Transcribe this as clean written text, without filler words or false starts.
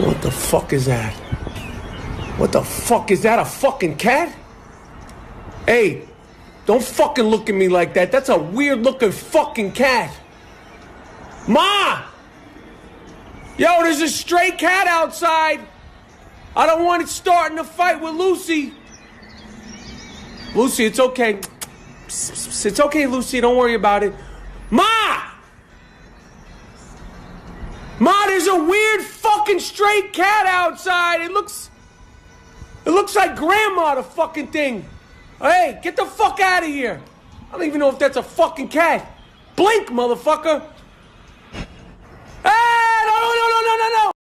What the fuck is that? What the fuck is that? A fucking cat? Hey, don't fucking look at me like that. That's a weird looking fucking cat. Ma! Yo, there's a stray cat outside. I don't want it starting a fight with Lucy. Lucy, it's okay. It's okay, Lucy. Don't worry about it. Ma! Ma, there's a weird fucking stray cat outside. It looks like Grandma, the fucking thing. Hey, get the fuck out of here. I don't even know if that's a fucking cat. Blink, motherfucker.